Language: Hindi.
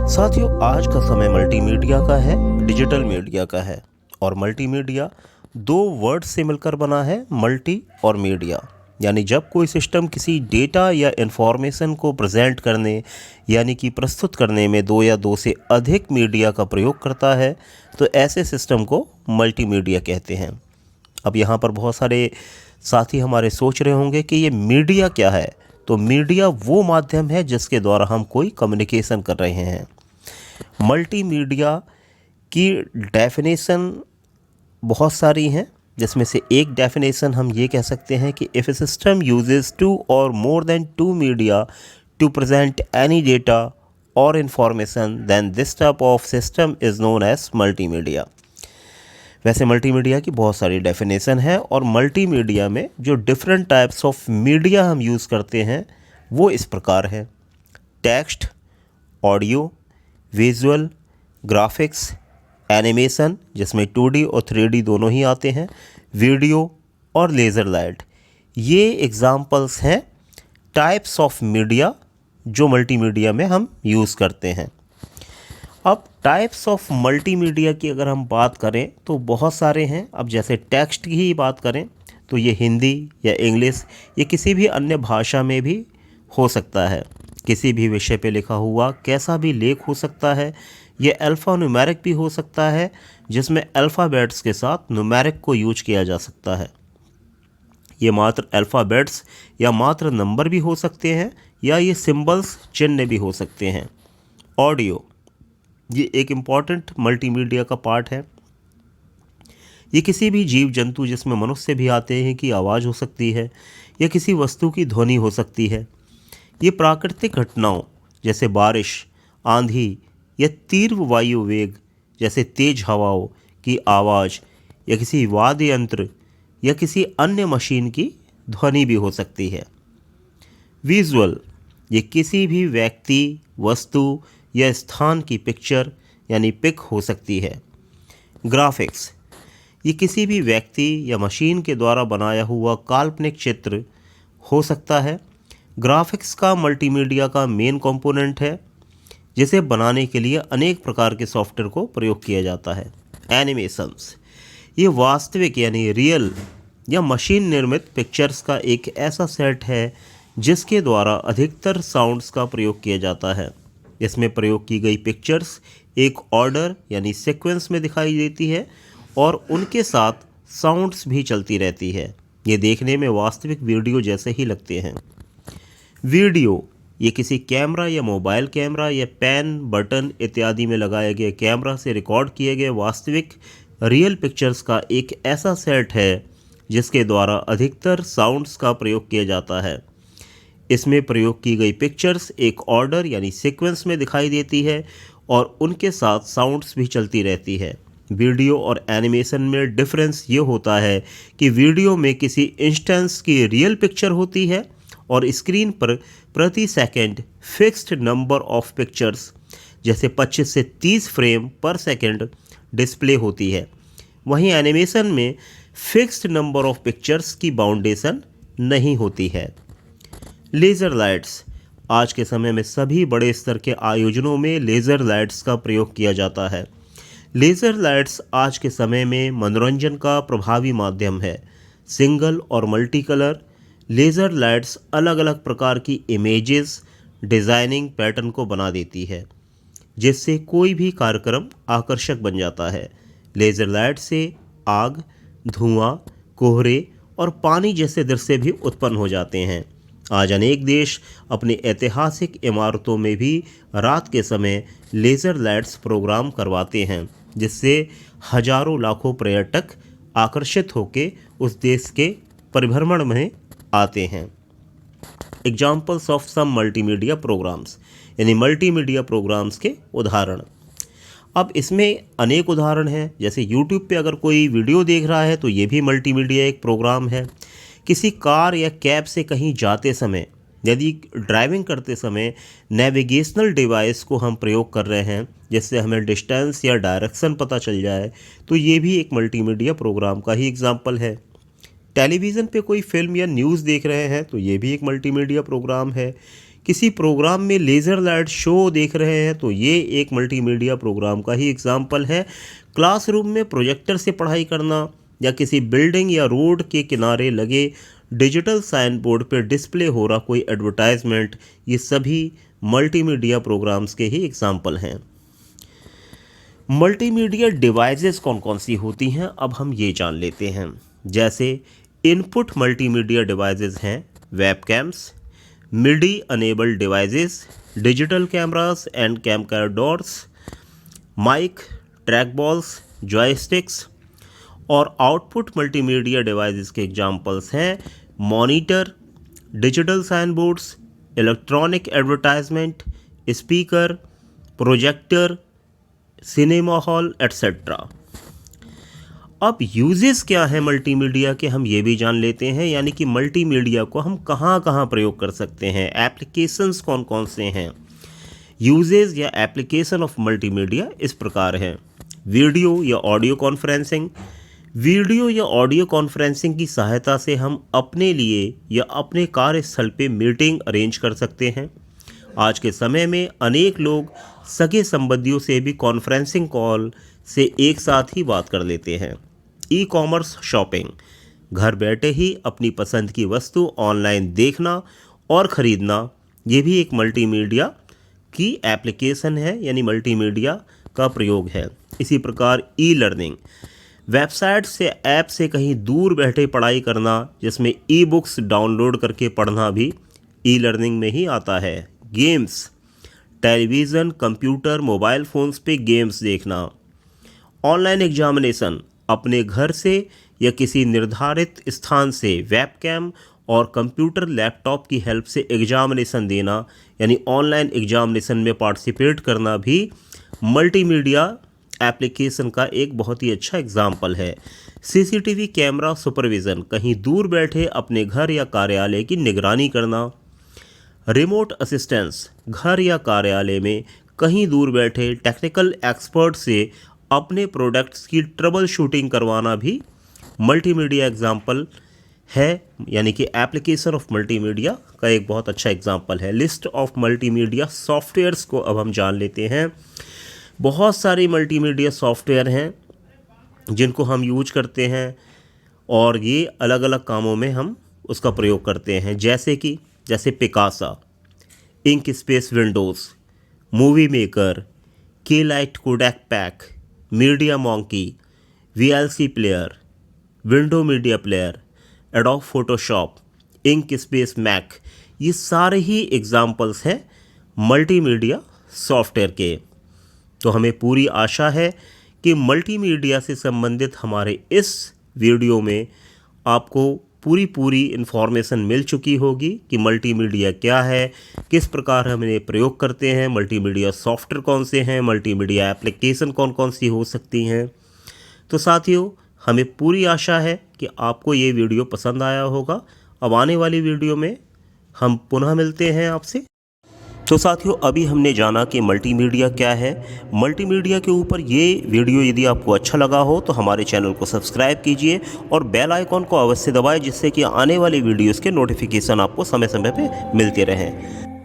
साथियों, आज का समय मल्टीमीडिया का है, डिजिटल मीडिया का है। और मल्टीमीडिया दो वर्ड से मिलकर बना है, मल्टी और मीडिया। यानी जब कोई सिस्टम किसी डेटा या इंफॉर्मेशन को प्रेजेंट करने यानी कि प्रस्तुत करने में दो या दो से अधिक मीडिया का प्रयोग करता है तो ऐसे सिस्टम को मल्टीमीडिया कहते हैं। अब यहाँ पर बहुत सारे साथी हमारे सोच रहे होंगे कि ये मीडिया क्या है। तो मीडिया वो माध्यम है जिसके द्वारा हम कोई कम्युनिकेशन कर रहे हैं। मल्टीमीडिया की डेफिनेशन बहुत सारी हैं, जिसमें से एक डेफिनेशन हम ये कह सकते हैं कि if a system uses two और more than two media to present any data और information then this type of system is known as multimedia. वैसे मल्टीमीडिया की बहुत सारी डेफिनेशन है और मल्टीमीडिया में जो डिफरेंट टाइप्स ऑफ मीडिया हम यूज़ करते हैं वो इस प्रकार है: text, audio, visual, graphics, animation जिसमें 2D और 3D दोनों ही आते हैं, वीडियो और लेज़र लाइट। ये एग्जाम्पल्स हैं टाइप्स ऑफ मीडिया जो मल्टीमीडिया में हम यूज़ करते हैं। अब टाइप्स ऑफ मल्टीमीडिया की अगर हम बात करें तो बहुत सारे हैं। अब जैसे टेक्स्ट की ही बात करें तो ये हिंदी या इंग्लिश या किसी भी अन्य भाषा में भी हो सकता है। किसी भी विषय पे लिखा हुआ कैसा भी लेख हो सकता है। ये अल्फ़ा न्यूमेरिक भी हो सकता है जिसमें अल्फ़ाबेट्स के साथ न्यूमेरिक को यूज किया जा सकता है। ये मात्र अल्फ़ाबेट्स या मात्र नंबर भी हो सकते हैं या ये सिंबल्स चिन्ह भी हो सकते हैं। ऑडियो ये एक इम्पॉर्टेंट मल्टीमीडिया का पार्ट है। ये किसी भी जीव जंतु जिसमें मनुष्य भी आते हैं की आवाज़ हो सकती है या किसी वस्तु की ध्वनि हो सकती है। ये प्राकृतिक घटनाओं जैसे बारिश, आंधी या तीव्र वायु वेग जैसे तेज हवाओं की आवाज़ या किसी वाद्य यंत्र या किसी अन्य मशीन की ध्वनि भी हो सकती है। विजुअल ये किसी भी व्यक्ति, वस्तु या स्थान की पिक्चर यानी पिक हो सकती है। ग्राफिक्स ये किसी भी व्यक्ति या मशीन के द्वारा बनाया हुआ काल्पनिक चित्र हो सकता है। ग्राफिक्स का मल्टीमीडिया का मेन कंपोनेंट है जिसे बनाने के लिए अनेक प्रकार के सॉफ्टवेयर को प्रयोग किया जाता है। एनिमेशंस ये वास्तविक यानी रियल या मशीन निर्मित पिक्चर्स का एक ऐसा सेट है जिसके द्वारा अधिकतर साउंड्स का प्रयोग किया जाता है। इसमें प्रयोग की गई पिक्चर्स एक ऑर्डर यानी सीक्वेंस में दिखाई देती है और उनके साथ साउंड्स भी चलती रहती है। ये देखने में वास्तविक वीडियो जैसे ही लगते हैं। वीडियो ये किसी कैमरा या मोबाइल कैमरा या पेन, बटन इत्यादि में लगाए गए कैमरा से रिकॉर्ड किए गए वास्तविक रियल पिक्चर्स का एक ऐसा सेट है जिसके द्वारा अधिकतर साउंड्स का प्रयोग किया जाता है। इसमें प्रयोग की गई पिक्चर्स एक ऑर्डर यानी सीक्वेंस में दिखाई देती है और उनके साथ साउंड्स भी चलती रहती है। वीडियो और एनिमेशन में डिफरेंस ये होता है कि वीडियो में किसी इंस्टेंस की रियल पिक्चर होती है और स्क्रीन पर प्रति second fixed number of pictures जैसे 25 से 30 फ्रेम पर सेकंड डिस्प्ले होती है। वहीं एनिमेशन में फिक्स्ड नंबर ऑफ पिक्चर्स की बाउंडेशन नहीं होती है। लेज़र लाइट्स आज के समय में सभी बड़े स्तर के आयोजनों में लेज़र लाइट्स का प्रयोग किया जाता है। लेज़र लाइट्स आज के समय में मनोरंजन का प्रभावी माध्यम है। सिंगल और मल्टी कलर लेज़र लाइट्स अलग अलग प्रकार की इमेजेस डिज़ाइनिंग पैटर्न को बना देती है जिससे कोई भी कार्यक्रम आकर्षक बन जाता है। लेज़र लाइट से आग, धुआं, कोहरे और पानी जैसे दृश्य भी उत्पन्न हो जाते हैं। आज अनेक देश अपने ऐतिहासिक इमारतों में भी रात के समय लेज़र लाइट्स प्रोग्राम करवाते हैं जिससे हजारों लाखों पर्यटक आकर्षित होकर उस देश के परिभ्रमण में आते हैं। Examples of some multimedia programs यानी मल्टीमीडिया प्रोग्राम्स के उदाहरण। अब इसमें अनेक उदाहरण हैं। जैसे यूट्यूब पे अगर कोई वीडियो देख रहा है तो ये भी मल्टीमीडिया एक प्रोग्राम है। किसी कार या कैब से कहीं जाते समय यदि ड्राइविंग करते समय नेविगेशनल डिवाइस को हम प्रयोग कर रहे हैं जिससे हमें डिस्टेंस या डायरेक्शन पता चल जाए तो ये भी एक मल्टीमीडिया प्रोग्राम का ही एग्जाम्पल है। टेलीविज़न पे कोई फिल्म या न्यूज़ देख रहे हैं तो ये भी एक मल्टीमीडिया प्रोग्राम है। किसी प्रोग्राम में लेज़र लाइट शो देख रहे हैं तो ये एक मल्टीमीडिया प्रोग्राम का ही एग्जाम्पल है। क्लासरूम में प्रोजेक्टर से पढ़ाई करना या किसी बिल्डिंग या रोड के किनारे लगे डिजिटल साइन बोर्ड पर डिस्प्ले हो रहा कोई एडवर्टाइजमेंट, ये सभी मल्टीमीडिया प्रोग्राम्स के ही एग्जाम्पल हैं। मल्टीमीडिया डिवाइसेस कौन कौन सी होती हैं, अब हम ये जान लेते हैं। जैसे इनपुट मल्टीमीडिया डिवाइसेस हैं webcams, MIDI enabled devices, digital cameras and camcorders, mic, track balls, joysticks. और आउटपुट मल्टीमीडिया डिवाइसेस के एग्जांपल्स हैं monitor, digital sign boards, electronic advertisement, speaker, projector, cinema hall etcetera. अब यूजेस क्या है मल्टीमीडिया के, हम ये भी जान लेते हैं। यानी कि मल्टीमीडिया को हम कहाँ कहाँ प्रयोग कर सकते हैं, एप्लीकेशंस कौन कौन से हैं। यूजेस या एप्लीकेशन ऑफ मल्टीमीडिया इस प्रकार हैं। वीडियो या ऑडियो कॉन्फ्रेंसिंग। वीडियो या ऑडियो कॉन्फ्रेंसिंग की सहायता से हम अपने लिए या अपने कार्यस्थल पे मीटिंग अरेंज कर सकते हैं। आज के समय में अनेक लोग सगे संबंधियों से भी कॉन्फ्रेंसिंग कॉल से एक साथ ही बात कर लेते हैं। ई कॉमर्स शॉपिंग, घर बैठे ही अपनी पसंद की वस्तु ऑनलाइन देखना और ख़रीदना, ये भी एक मल्टीमीडिया की एप्लीकेशन है, यानी मल्टीमीडिया का प्रयोग है। इसी प्रकार ई लर्निंग, वेबसाइट से ऐप से कहीं दूर बैठे पढ़ाई करना, जिसमें ई बुक्स डाउनलोड करके पढ़ना भी ई लर्निंग में ही आता है। Games, television, computer, mobile phones पे गेम्स देखना। ऑनलाइन एग्जामिनेशन, अपने घर से या किसी निर्धारित स्थान से वेबकैम और कंप्यूटर लैपटॉप की हेल्प से एग्जामिनेशन देना, यानी ऑनलाइन एग्जामिनेशन में पार्टिसिपेट करना भी मल्टीमीडिया एप्लीकेशन का एक बहुत ही अच्छा एग्जाम्पल है। सीसीटीवी कैमरा सुपरविज़न, कहीं दूर बैठे अपने घर या कार्यालय की निगरानी करना। रिमोट असिस्टेंस, घर या कार्यालय में कहीं दूर बैठे टेक्निकल एक्सपर्ट से अपने प्रोडक्ट्स की ट्रबल शूटिंग करवाना भी मल्टीमीडिया एग्जाम्पल है, यानी कि एप्लीकेशन ऑफ मल्टीमीडिया का एक बहुत अच्छा एग्जाम्पल है। लिस्ट ऑफ मल्टीमीडिया सॉफ्टवेयर्स को अब हम जान लेते हैं। बहुत सारे मल्टीमीडिया सॉफ्टवेयर हैं जिनको हम यूज करते हैं और ये अलग अलग कामों में हम उसका प्रयोग करते हैं। जैसे Picasa, Inkscape Windows, Movie Maker, K Lite Codec Pack, Media Monkey, VLC player, Window Media Player, Adobe Photoshop, Inkscape Mac, ये सारे ही एग्जाम्पल्स हैं मल्टीमीडिया सॉफ्टवेयर के। तो हमें पूरी आशा है कि मल्टीमीडिया से संबंधित हमारे इस वीडियो में आपको पूरी इन्फॉर्मेशन मिल चुकी होगी कि मल्टीमीडिया क्या है, किस प्रकार हम इन्हें प्रयोग करते हैं, मल्टीमीडिया सॉफ्टवेयर कौन से हैं, मल्टीमीडिया एप्लीकेशन कौन कौन सी हो सकती हैं। तो साथियों, हमें पूरी आशा है कि आपको ये वीडियो पसंद आया होगा। अब आने वाली वीडियो में हम पुनः मिलते हैं आपसे। तो साथियों, अभी हमने जाना कि मल्टीमीडिया क्या है। मल्टीमीडिया के ऊपर ये वीडियो यदि आपको अच्छा लगा हो तो हमारे चैनल को सब्सक्राइब कीजिए और बेल आइकॉन को अवश्य दबाएं, जिससे कि आने वाली वीडियोस के नोटिफिकेशन आपको समय समय पे मिलते रहें।